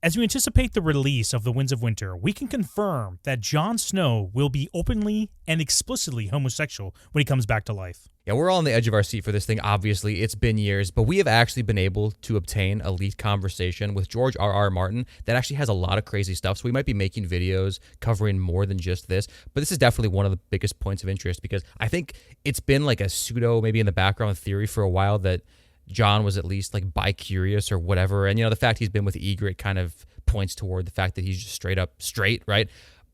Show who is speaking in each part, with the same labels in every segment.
Speaker 1: As we anticipate the release of The Winds of Winter, we can confirm that Jon Snow will be openly and explicitly homosexual when he comes back to life.
Speaker 2: Yeah, we're all on the edge of our seat for this thing, obviously. It's been years, but we have actually been able to obtain a leaked conversation with George R.R. Martin that actually has a lot of crazy stuff, so we might be making videos covering more than just this, but this is definitely one of the biggest points of interest because I think it's been like a pseudo, maybe in the background theory for a while that Jon was at least like bi-curious or whatever, and the fact he's been with Ygritte kind of points toward the fact that he's just straight up straight, right?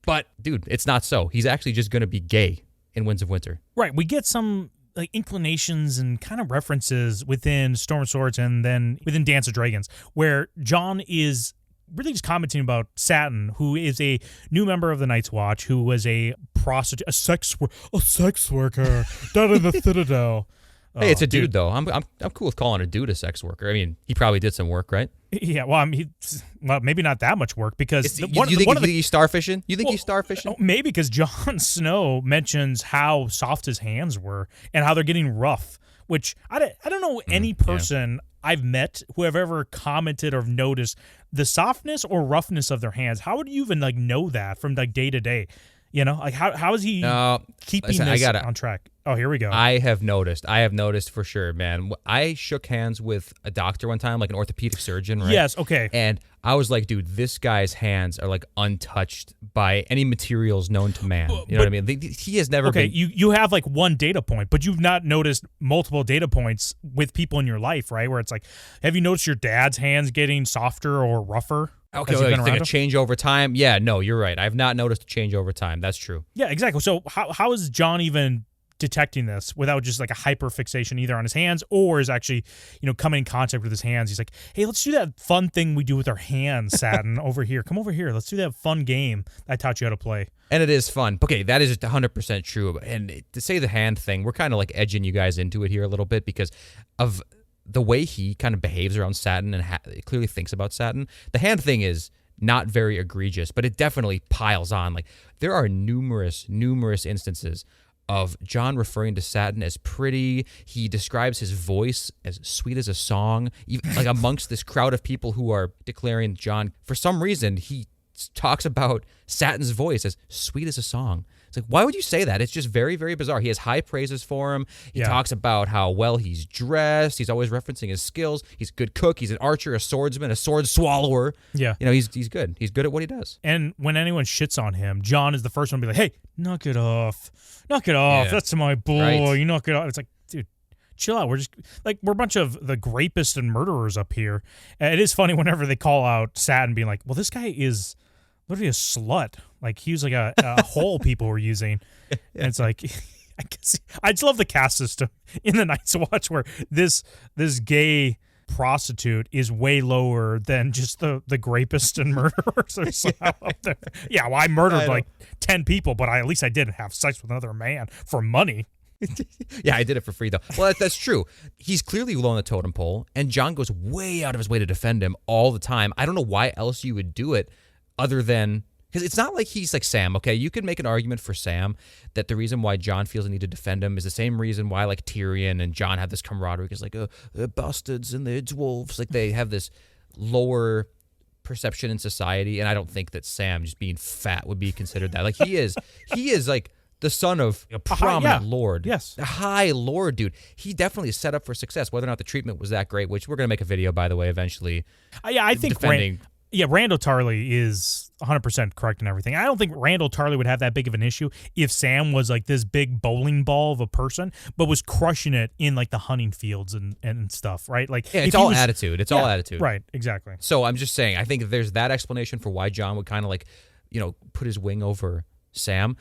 Speaker 2: But, dude, it's not so. He's actually just going to be gay in Winds of Winter.
Speaker 1: Right, we get some like inclinations and kind of references within Storm of Swords and then within Dance of Dragons, where Jon is really just commenting about Satin, who is a new member of the Night's Watch, who was a prostitute, a sex worker down in the Citadel.
Speaker 2: Hey, it's a dude though. I'm cool with calling a dude a sex worker. I mean, he probably did some work, right?
Speaker 1: Yeah, well, I mean, maybe not that much work because
Speaker 2: you think he's starfishing? You think he's starfishing?
Speaker 1: Maybe because Jon Snow mentions how soft his hands were and how they're getting rough. Which I don't know any person I've met who have ever commented or noticed the softness or roughness of their hands. How would you even like know that from like day to day? Like how is he keeping this on track? Oh, here we go.
Speaker 2: I have noticed for sure, man. I shook hands with a doctor one time, like an orthopedic surgeon, right?
Speaker 1: Yes, okay.
Speaker 2: And I was like, dude, this guy's hands are like untouched by any materials known to man. You know what I mean? He has never been.
Speaker 1: Okay, you have like one data point, but you've not noticed multiple data points with people in your life, right? Where it's like, have you noticed your dad's hands getting softer or rougher?
Speaker 2: Okay, like a change over time? Yeah, no, you're right. I've not noticed a change over time. That's true.
Speaker 1: Yeah, exactly. So how is Jon even detecting this without just like a hyper fixation either on his hands or is actually, coming in contact with his hands? He's like, hey, let's do that fun thing we do with our hands, Satin, over here. Come over here. Let's do that fun game I taught you how to play.
Speaker 2: And it is fun. Okay, that is 100% true. And to say the hand thing, we're kind of like edging you guys into it here a little bit because of the way he kind of behaves around Satin and clearly thinks about Satin. The hand thing is not very egregious, but it definitely piles on. Like there are numerous instances of Jon referring to Satin as pretty. He describes his voice as sweet as a song. Even, like amongst this crowd of people who are declaring Jon, for some reason, he talks about Satin's voice as sweet as a song. It's like, why would you say that? It's just very, very bizarre. He has high praises for him. He talks about how well he's dressed. He's always referencing his skills. He's a good cook. He's an archer, a swordsman, a sword swallower.
Speaker 1: Yeah.
Speaker 2: He's good. He's good at what he does.
Speaker 1: And when anyone shits on him, Jon is the first one to be like, hey, knock it off. Knock it off. Yeah. That's my boy. Right. You knock it off. It's like, dude, chill out. We're a bunch of the rapists and murderers up here. And it is funny whenever they call out Satin being like, well, this guy is literally a slut. Like he was like a hole people were using. And it's like, I guess I just love the caste system in the Night's Watch where this gay prostitute is way lower than just the rapist and murderers or somehow up there. Yeah, well, I murdered like 10 people, but at least I didn't have sex with another man for money.
Speaker 2: Yeah, I did it for free, though. Well, that's true. He's clearly low on the totem pole, and Jon goes way out of his way to defend him all the time. I don't know why else you would do it other than... Because it's not like he's like Sam, okay? You could make an argument for Sam that the reason why Jon feels the need to defend him is the same reason why like Tyrion and Jon have this camaraderie because like they're bastards and they're dwarves. Like they have this lower perception in society, and I don't think that Sam just being fat would be considered that. Like he is like the son of a prominent lord.
Speaker 1: Yes.
Speaker 2: A high lord, dude. He definitely is set up for success, whether or not the treatment was that great, which we're going to make a video, by the way, eventually.
Speaker 1: I think
Speaker 2: defending...
Speaker 1: Randall Tarley is 100% correct in everything. I don't think Randall Tarley would have that big of an issue if Sam was like this big bowling ball of a person, but was crushing it in like the hunting fields and stuff, right? Like
Speaker 2: it's all attitude. It's all attitude.
Speaker 1: Right, exactly.
Speaker 2: So I'm just saying, I think there's that explanation for why Jon would kind of like, put his wing over Sam.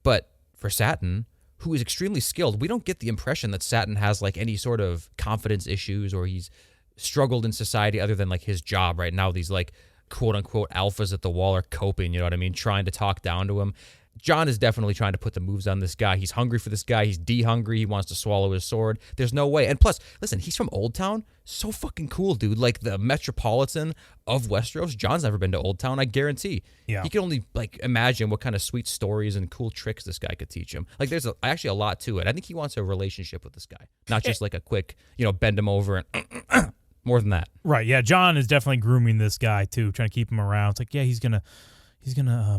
Speaker 2: But for Satin, who is extremely skilled, we don't get the impression that Satin has like any sort of confidence issues or he's struggled in society other than like his job right now. These like quote-unquote alphas at the wall are coping, you know what I mean, trying to talk down to him. Jon is definitely trying to put the moves on this guy. He's hungry for this guy. He's de-hungry. He wants to swallow his sword. There's no way. And plus, listen, he's from Old Town. So fucking cool, dude. Like the metropolitan of Westeros. Jon's never been to Old Town, I guarantee.
Speaker 1: Yeah.
Speaker 2: He can only like imagine what kind of sweet stories and cool tricks this guy could teach him. Like there's actually a lot to it. I think he wants a relationship with this guy, not just like a quick, bend him over and More than that.
Speaker 1: Right, yeah, Jon is definitely grooming this guy, too, trying to keep him around. It's like, yeah, he's gonna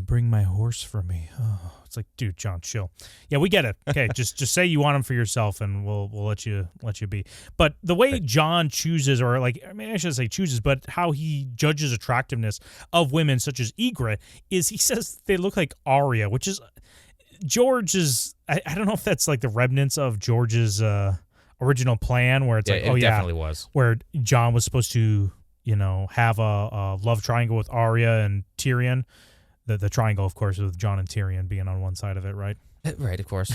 Speaker 1: bring my horse for me. Oh, it's like, dude, Jon, chill. Yeah, we get it. Okay, just say you want him for yourself, and we'll let you be. But the way Jon chooses, or like, I mean, I shouldn't say chooses, but how he judges attractiveness of women such as Ygritte is he says they look like Arya, which is George's. I don't know if that's like the remnants of George's original plan, where it's
Speaker 2: it definitely was,
Speaker 1: where Jon was supposed to, have a love triangle with Arya and Tyrion. The triangle, of course, with Jon and Tyrion being on one side of it, right?
Speaker 2: Right, of course.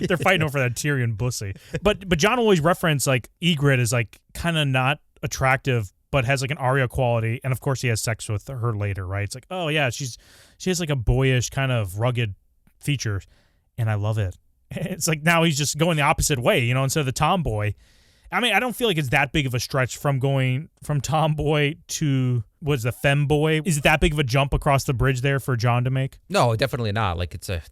Speaker 1: They're fighting over that Tyrion bussy. But Jon always referenced like Ygritte is like kind of not attractive, but has like an Arya quality, and of course he has sex with her later, right? It's like, oh yeah, she has like a boyish kind of rugged features, and I love it. It's like now he's just going the opposite way, instead of the tomboy. I mean, I don't feel like it's that big of a stretch from going from tomboy to what's the femboy. Is it that big of a jump across the bridge there for Jon to make?
Speaker 2: No, definitely not. Like it's like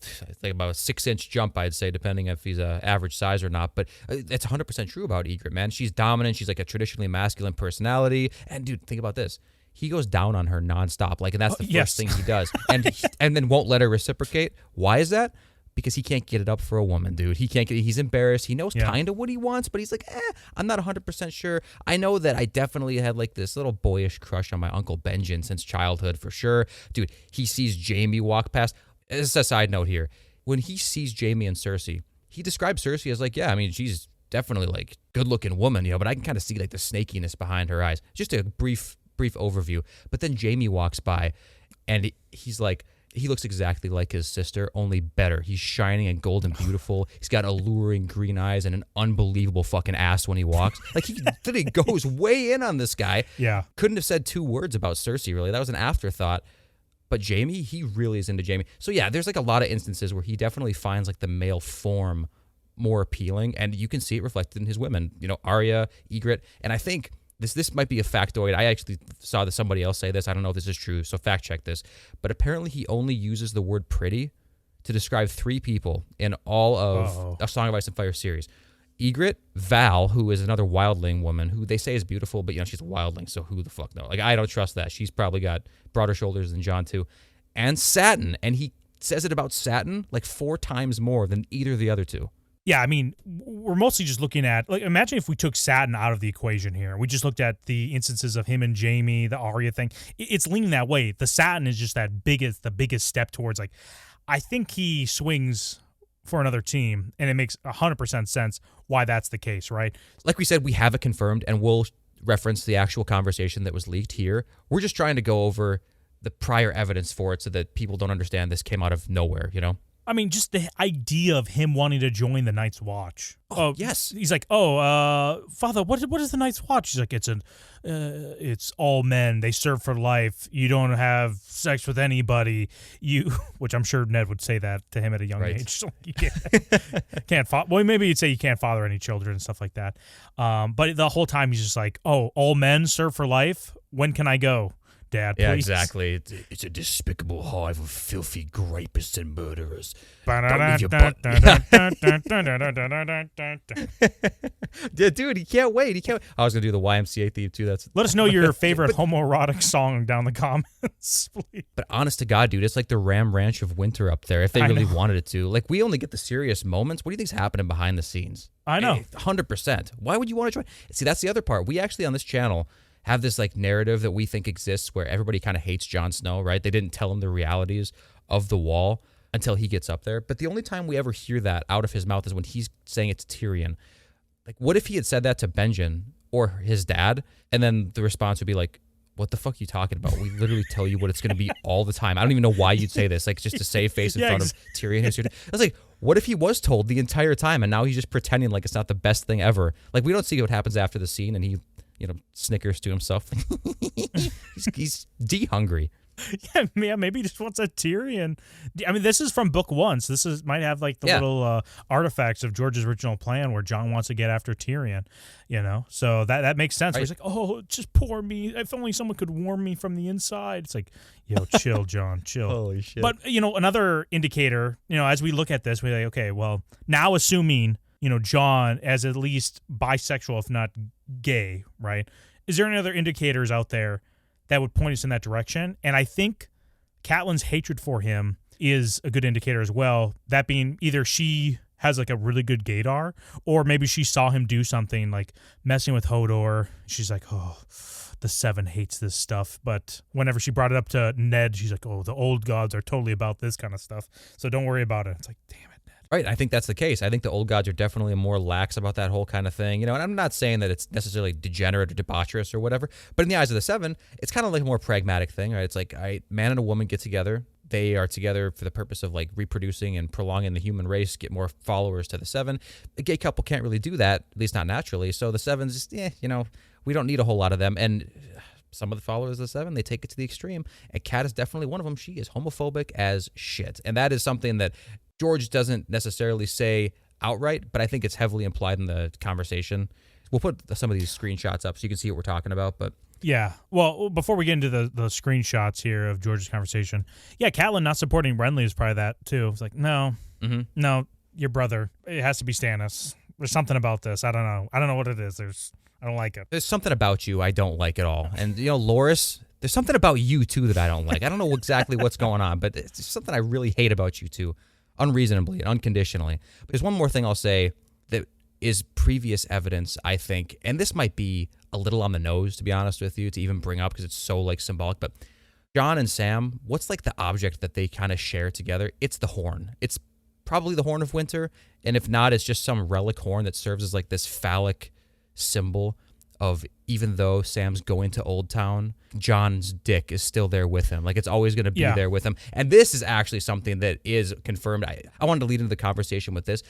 Speaker 2: about a 6-inch jump, I'd say, depending if he's a average size or not. But it's 100% true about Ygritte, man. She's dominant. She's like a traditionally masculine personality. And dude, think about this. He goes down on her nonstop, and that's the first thing he does, and then won't let her reciprocate. Why is that? Because he can't get it up for a woman, dude. He's embarrassed. He knows kind of what he wants, but he's like, I'm not 100% sure. I know that I definitely had like this little boyish crush on my Uncle Benjen since childhood for sure. Dude, he sees Jaime walk past. This is a side note here. When he sees Jaime and Cersei, he describes Cersei as like, yeah, I mean, she's definitely like good-looking woman, but I can kind of see like the snakiness behind her eyes. Just a brief overview. But then Jaime walks by, and he's like, he looks exactly like his sister, only better. He's shining and gold and beautiful. He's got alluring green eyes and an unbelievable fucking ass when he walks. Like, he literally goes way in on this guy.
Speaker 1: Yeah.
Speaker 2: Couldn't have said 2 words about Cersei, really. That was an afterthought. But Jaime, he really is into Jaime. So, yeah, there's like a lot of instances where he definitely finds like the male form more appealing, and you can see it reflected in his women. Arya, Ygritte, and I think this might be a factoid. I actually saw that somebody else say this. I don't know if this is true, so fact check this. But apparently he only uses the word pretty to describe 3 people in all of A Song of Ice and Fire series. Ygritte, Val, who is another wildling woman, who they say is beautiful, but she's a wildling, so who the fuck knows? Like, I don't trust that. She's probably got broader shoulders than Jon too. And Satin, and he says it about Satin like 4 times more than either of the other 2.
Speaker 1: Yeah, I mean, we're mostly just looking at, like, imagine if we took Satin out of the equation here. We just looked at the instances of him and Jaime, the Arya thing. It's leaning that way. The Satin is just the biggest step towards, like, I think he swings for another team, and it makes 100% sense why that's the case, right?
Speaker 2: Like we said, we have it confirmed, and we'll reference the actual conversation that was leaked here. We're just trying to go over the prior evidence for it so that people don't understand this came out of nowhere,
Speaker 1: I mean, just the idea of him wanting to join the Night's Watch.
Speaker 2: Oh, yes.
Speaker 1: He's like, Father, what is the Night's Watch? He's like, it's all men. They serve for life. You don't have sex with anybody. Which I'm sure Ned would say that to him at a young age. So you can't well, maybe you'd say you can't father any children and stuff like that. But the whole time he's just like, all men serve for life. When can I go? Dad, please.
Speaker 2: Yeah, exactly. It's a despicable hive of filthy rapists and murderers. Dude, he can't wait. I was going to do the YMCA theme, too.
Speaker 1: Let us know your favorite homoerotic song down the comments, please.
Speaker 2: But honest to God, dude, it's like the Ram Ranch of winter up there, if they really wanted it to. Like, we only get the serious moments. What do you think's happening behind the scenes?
Speaker 1: I know.
Speaker 2: 100%. Why would you want to join? See, that's the other part. We actually, on this channel, have this like narrative that we think exists where everybody kind of hates Jon Snow, right? They didn't tell him the realities of the wall until he gets up there. But the only time we ever hear that out of his mouth is when he's saying it's Tyrion. Like, what if he had said that to Benjen or his dad? And then the response would be like, what the fuck are you talking about? We literally tell you what it's going to be all the time. I don't even know why you'd say this, like just to save face in front of Tyrion. I was like, what if he was told the entire time and now he's just pretending like it's not the best thing ever? Like, we don't see what happens after the scene and he snickers to himself. he's D-hungry.
Speaker 1: Yeah, maybe he just wants a Tyrion. I mean, this is from book 1, so this might have like the little artifacts of George's original plan where Jon wants to get after Tyrion, So that makes sense. Right. He's like, oh, just pour me. If only someone could warm me from the inside. It's like, yo, chill, Jon, chill.
Speaker 2: Holy shit.
Speaker 1: But, another indicator, as we look at this, we're like, okay, well, now assuming, Jon as at least bisexual, if not gay, right? Is there any other indicators out there that would point us in that direction? And I think Catelyn's hatred for him is a good indicator as well. That being either she has like a really good gaydar, or maybe she saw him do something like messing with Hodor. She's like, oh, the Seven hates this stuff. But whenever she brought it up to Ned, she's like, oh, the old gods are totally about this kind of stuff. So don't worry about it. It's like, damn it, Ned.
Speaker 2: Right. I think that's the case. I think the old gods are definitely more lax about that whole kind of thing. And I'm not saying that it's necessarily degenerate or debaucherous or whatever, but in the eyes of the Seven, it's kind of like a more pragmatic thing, right? It's like, all right, man and a woman get together. They are together for the purpose of like reproducing and prolonging the human race, get more followers to the Seven. A gay couple can't really do that, at least not naturally. So the Seven's just, we don't need a whole lot of them. And some of the followers of the Seven, they take it to the extreme. And Kat is definitely one of them. She is homophobic as shit. And that is something that George doesn't necessarily say outright, but I think it's heavily implied in the conversation. We'll put some of these screenshots up so you can see what we're talking about, but...
Speaker 1: Yeah. Well, before we get into the screenshots here of George's conversation, yeah, Catelyn not supporting Renly is probably that too. It's like, no, your brother. It has to be Stannis. There's something about this. I don't know. I don't know what it is. I don't like it.
Speaker 2: There's something about you I don't like at all. And, Loras, there's something about you too that I don't like. I don't know exactly what's going on, but it's something I really hate about you two, unreasonably and unconditionally. But there's one more thing I'll say that is previous evidence, I think, and this might be a little on the nose, to be honest with you, to even bring up because it's so like symbolic, but Jon and Sam, what's like the object that they kind of share together? It's the horn. It's probably the Horn of Winter, and if not, it's just some relic horn that serves as like this phallic symbol of even though Sam's going to Old Town, Jon's dick is still there with him. Like it's always going to be there with him. And this is actually something that is confirmed. I wanted to lead into the conversation with this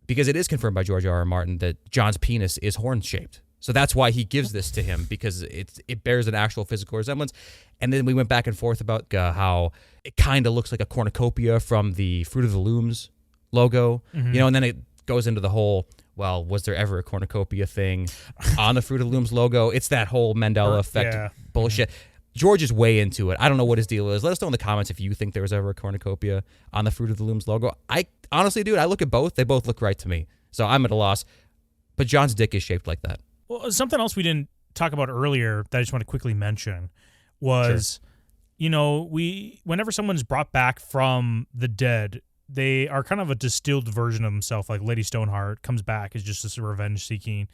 Speaker 2: because it is confirmed by George R.R. Martin that Jon's penis is horn-shaped. So that's why he gives this to him, because it bears an actual physical resemblance. And then we went back and forth about how it kind of looks like a cornucopia from the Fruit of the Looms logo, and then it goes into the whole, well, was there ever a cornucopia thing on the Fruit of the Looms logo? It's that whole Mandela effect bullshit. George is way into it. I don't know what his deal is. Let us know in the comments if you think there was ever a cornucopia on the Fruit of the Looms logo. I honestly, dude, I look at both. They both look right to me. So I'm at a loss. But Jon's dick is shaped like that.
Speaker 1: Well, something else we didn't talk about earlier that I just want to quickly mention was, whenever someone's brought back from the dead, they are kind of a distilled version of themselves. Like Lady Stoneheart comes back as just this revenge-seeking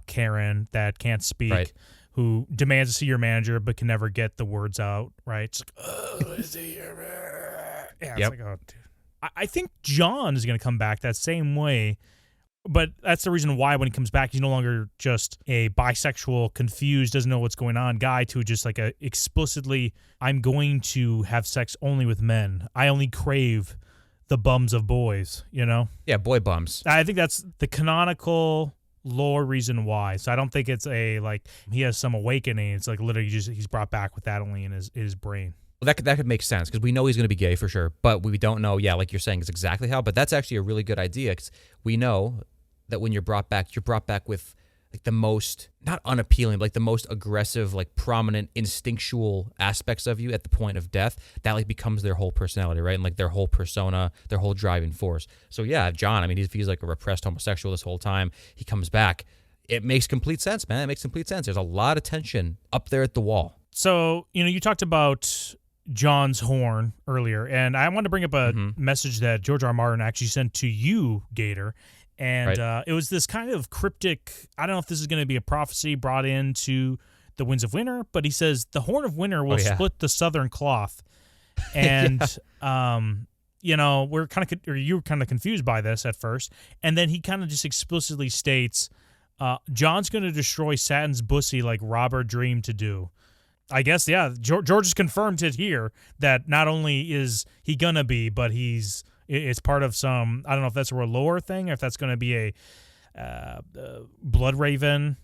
Speaker 1: Karen that can't speak, who demands to see your manager but can never get the words out, right? It's like, oh, is he your man? Yeah, it's like, oh, dude. I think Jon is going to come back that same way. But that's the reason why when he comes back, he's no longer just a bisexual, confused, doesn't know what's going on guy to just like a explicitly, I'm going to have sex only with men. I only crave the bums of boys,
Speaker 2: Yeah, boy bums.
Speaker 1: I think that's the canonical lore reason why. So I don't think it's he has some awakening. It's like literally just he's brought back with that only in his brain.
Speaker 2: Well, that could make sense because we know he's going to be gay for sure, but we don't know, like you're saying, is exactly how. But that's actually a really good idea because we know that when you're brought back with like the most, not unappealing, but like the most aggressive, like prominent, instinctual aspects of you at the point of death, that like becomes their whole personality, right? And like their whole persona, their whole driving force. So yeah, Jon, I mean, if he's like a repressed homosexual this whole time, he comes back. It makes complete sense, man. It makes complete sense. There's a lot of tension up there at the wall.
Speaker 1: So, you talked about Jon's horn earlier, and I wanted to bring up a message that George R. R. Martin actually sent to you, Gator. And it was this kind of cryptic, I don't know if this is going to be a prophecy brought into the Winds of Winter, but he says the Horn of Winter will split the southern cloth. And, you were kind of confused by this at first. And then he kind of just explicitly states, Jon's going to destroy Satin's bussy like Robert dreamed to do. I guess, George has confirmed it here that not only is he going to be, but it's part of some, I don't know if that's a lore thing or if that's going to be a Blood Raven,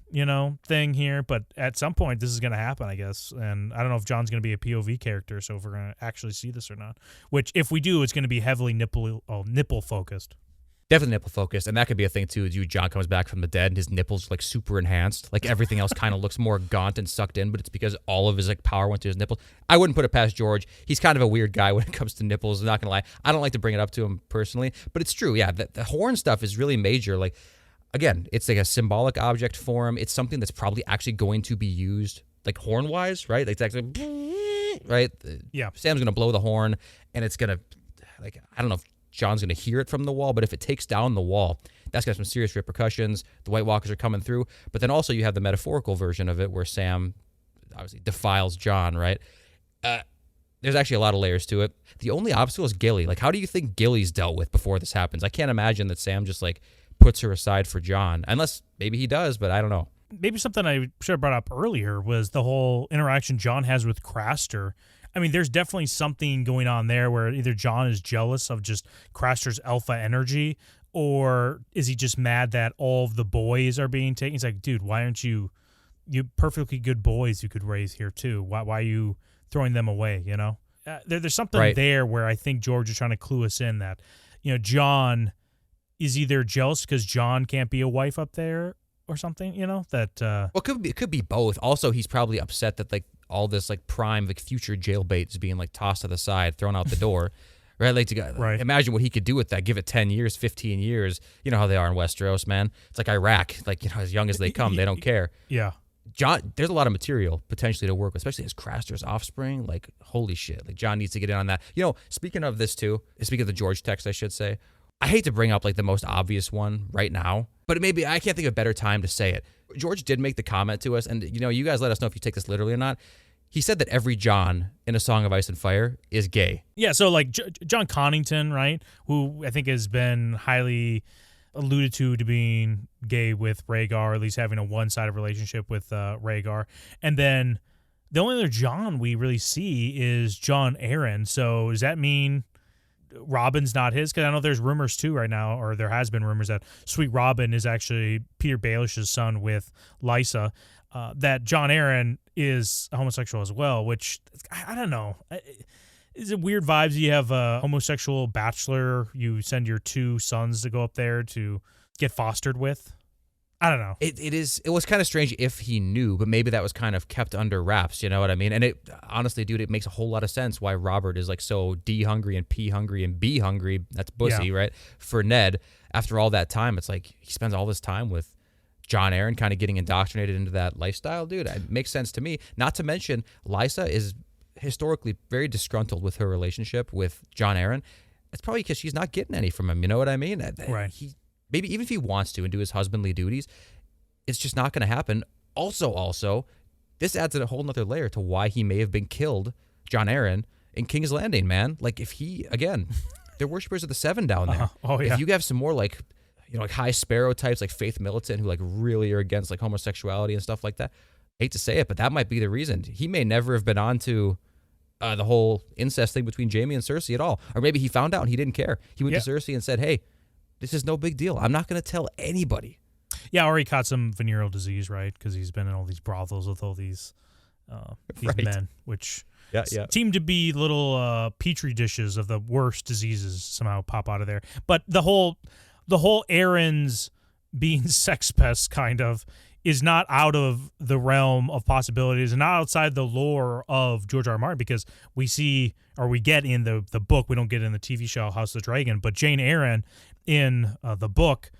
Speaker 1: thing here. But at some point, this is going to happen, I guess. And I don't know if Jon's going to be a POV character, so if we're going to actually see this or not. Which, if we do, it's going to be heavily nipple-focused.
Speaker 2: Definitely nipple focused, and that could be a thing too. Jon comes back from the dead, and his nipples like super enhanced. Like everything else kind of looks more gaunt and sucked in, but it's because all of his like power went to his nipples. I wouldn't put it past George. He's kind of a weird guy when it comes to nipples. I'm not gonna lie. I don't like to bring it up to him personally, but it's true. Yeah, the horn stuff is really major. Like again, it's like a symbolic object for him. It's something that's probably actually going to be used like horn wise, right? Like it's actually, right?
Speaker 1: Yeah.
Speaker 2: Sam's going to blow the horn and it's going to, like, I don't know if Jon's going to hear it from the wall, but if it takes down the wall, that's got some serious repercussions. The White Walkers are coming through. But then also you have the metaphorical version of it where Sam obviously defiles Jon, right? There's actually a lot of layers to it. The only obstacle is Gilly. Like, how do you think Gilly's dealt with before this happens? I can't imagine that Sam just, like, puts her aside for Jon. Unless maybe he does, but I don't know.
Speaker 1: Maybe something I should have brought up earlier was the whole interaction Jon has with Craster. I mean, there's definitely something going on there where either Jon is jealous of just Craster's alpha energy, or is he just mad that all of the boys are being taken? He's like, dude, why aren't you perfectly good boys you could raise here too? Why are you throwing them away, you know? There's something there where I think George is trying to clue us in that, you know, Jon is either jealous because Jon can't be a wife up there or something, you know, that...
Speaker 2: Well, it could be both. Also, he's probably upset that, like, all this, like, prime, like, future jailbait is being, like, tossed to the side, thrown out the door. Right? Like, imagine what he could do with that. Give it 10 years, 15 years. You know how they are in Westeros, man. It's like Iraq. Like, you know, as young as they come, they don't care.
Speaker 1: Yeah.
Speaker 2: Jon, there's a lot of material potentially to work with, especially as Craster's offspring. Like, holy shit. Like, Jon needs to get in on that. You know, speaking of this too, speaking of the George text, I should say, I hate to bring up, like, the most obvious one right now, but maybe I can't think of a better time to say it. George did make the comment to us, and, you know, you guys let us know if you take this literally or not. He said that every Jon in A Song of Ice and Fire is gay.
Speaker 1: Yeah, so, like, John Connington, right, who I think has been highly alluded to being gay with Rhaegar, or at least having a one-sided relationship with Rhaegar. And then the only other Jon we really see is Jon Arryn. So does that mean Robin's not his? Because I know there's rumors too right now, or there has been rumors that Sweet Robin is actually Peter Baelish's son with Lysa. That Jon Arryn is a homosexual as well, which I don't know. Is it weird vibes? You have a homosexual bachelor. You send your two sons to go up there to get fostered with. I don't know.
Speaker 2: It was kind of strange if he knew, but maybe that was kind of kept under wraps. You know what I mean? And it honestly, dude, it makes a whole lot of sense why Robert is like so D hungry and P hungry and B hungry. That's bussy, right? For Ned, after all that time, it's like he spends all this time with Jon Arryn, kind of getting indoctrinated into that lifestyle, dude. It makes sense to me. Not to mention, Lysa is historically very disgruntled with her relationship with Jon Arryn. It's probably because she's not getting any from him. You know what I mean?
Speaker 1: Right.
Speaker 2: Maybe even if he wants to and do his husbandly duties, it's just not going to happen. Also, this adds a whole nother layer to why he may have been killed, Jon Arryn, in King's Landing, man. Like, if he, again, they're worshippers of the Seven down there.
Speaker 1: Oh, yeah.
Speaker 2: If you have some more, like, you know, like High Sparrow types, like Faith Militant, who, like, really are against, like, homosexuality and stuff like that, I hate to say it, but that might be the reason. He may never have been on to the whole incest thing between Jaime and Cersei at all. Or maybe he found out and he didn't care. He went to Cersei and said, hey, this is no big deal. I'm not going to tell anybody.
Speaker 1: Yeah, or he caught some venereal disease, right? Because he's been in all these brothels with all these men, which seem to be little petri dishes of the worst diseases somehow pop out of there. But the whole Aaron's being sex pest kind of is not out of the realm of possibilities and not outside the lore of George R. R. Martin, because we see, or we get in the book, we don't get in the TV show House of the Dragon, but Jane Eyre in the book,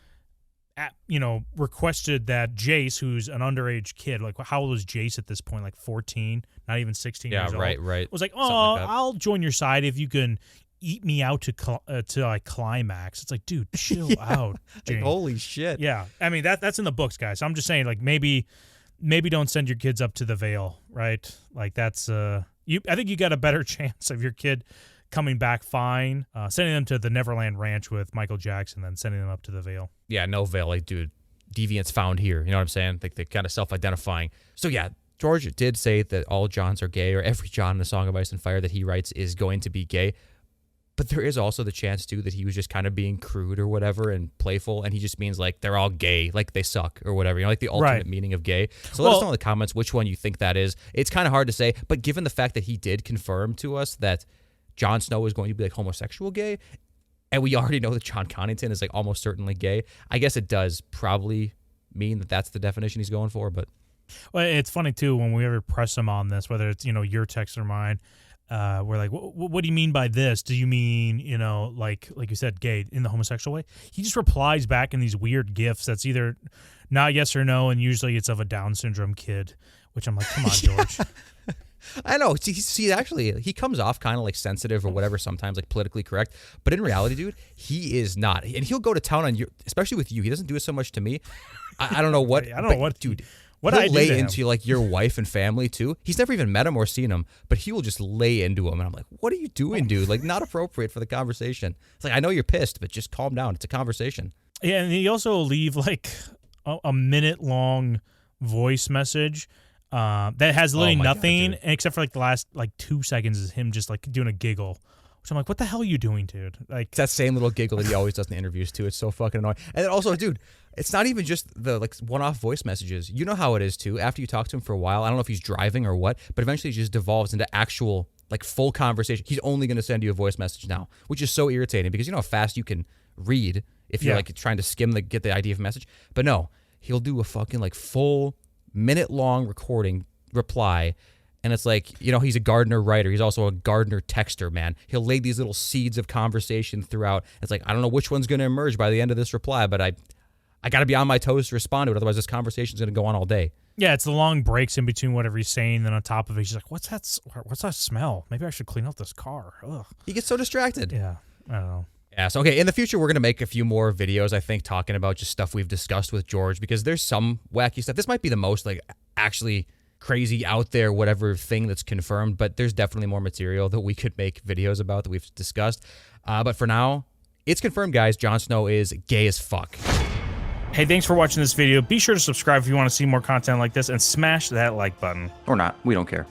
Speaker 1: requested that Jace, who's an underage kid, like how old was Jace at this point? Like 14, not even 16 years old.
Speaker 2: Right.
Speaker 1: Was like, I'll join your side if you can eat me out to like climax. It's like, dude, chill out, Jane.
Speaker 2: Like, holy shit.
Speaker 1: Yeah, I mean that's in the books, guys. So I'm just saying, like, maybe don't send your kids up to the Vale, right? Like that's I think you got a better chance of your kid coming back fine, sending them to the Neverland Ranch with Michael Jackson, then sending them up to the Vale. Yeah,
Speaker 2: no Vale, like, dude, deviants found here. You know what I'm saying? Like, they're kind of self-identifying. So yeah, George did say that all Jons are gay, or every Jon in the Song of Ice and Fire that he writes is going to be gay. But there is also the chance, too, that he was just kind of being crude or whatever and playful, and he just means, like, they're all gay, like they suck or whatever, you know, like the ultimate meaning of gay. So let us know in the comments which one you think that is. It's kind of hard to say, but given the fact that he did confirm to us that Jon Snow is going to be, like, homosexual gay, and we already know that Jon Connington is, like, almost certainly gay, I guess it does probably mean that that's the definition he's going for, but...
Speaker 1: Well, it's funny, too, when we ever press him on this, whether it's, your text or mine, we're like, what do you mean by this? Do you mean, you know, like you said, gay in the homosexual way? He just replies back in these weird gifs that's either not yes or no, and usually it's of a Down syndrome kid, which I'm like, come on, George.
Speaker 2: I know. See, actually, he comes off kind of like sensitive or whatever sometimes, like politically correct. But in reality, dude, he is not. And he'll go to town on you, especially with you. He doesn't do it so much to me. I don't know what.
Speaker 1: I don't know what,
Speaker 2: dude.
Speaker 1: What
Speaker 2: he'll
Speaker 1: I do
Speaker 2: lay
Speaker 1: to
Speaker 2: into like your wife and family too. He's never even met him or seen him, but he will just lay into him. And I'm like, what are you doing, dude? Like, not appropriate for the conversation. It's like, I know you're pissed, but just calm down. It's a conversation.
Speaker 1: Yeah, and he also leave like a minute-long voice message that has literally nothing except for like the last like 2 seconds is him just like doing a giggle. Which I'm like, what the hell are you doing, dude? Like,
Speaker 2: it's that same little giggle that he always does in the interviews too. It's so fucking annoying. And then also, dude, it's not even just the like one-off voice messages. You know how it is too. After you talk to him for a while, I don't know if he's driving or what, but eventually it just devolves into actual like full conversation. He's only going to send you a voice message now, which is so irritating because you know how fast you can read if you're like trying to skim the get the idea of a message. But no, he'll do a fucking like full minute-long recording reply. And it's like, you know, he's a Gardner writer. He's also a Gardner texter, man. He'll lay these little seeds of conversation throughout. It's like, I don't know which one's going to emerge by the end of this reply, but I got to be on my toes to respond to it. Otherwise, this conversation's going to go on all day.
Speaker 1: Yeah, it's the long breaks in between whatever he's saying. Then on top of it, he's like, what's that smell? Maybe I should clean out this car. Ugh.
Speaker 2: He gets so distracted.
Speaker 1: Yeah, I don't know.
Speaker 2: Yeah, so, okay, in the future, we're going to make a few more videos, I think, talking about just stuff we've discussed with George, because there's some wacky stuff. This might be the most, like, actually crazy out there, whatever thing that's confirmed, but there's definitely more material that we could make videos about that we've discussed. But for now, it's confirmed, guys. Jon Snow is gay as fuck.
Speaker 1: Hey, thanks for watching this video. Be sure to subscribe if you want to see more content like this, and smash that like button.
Speaker 3: Or not, we don't care.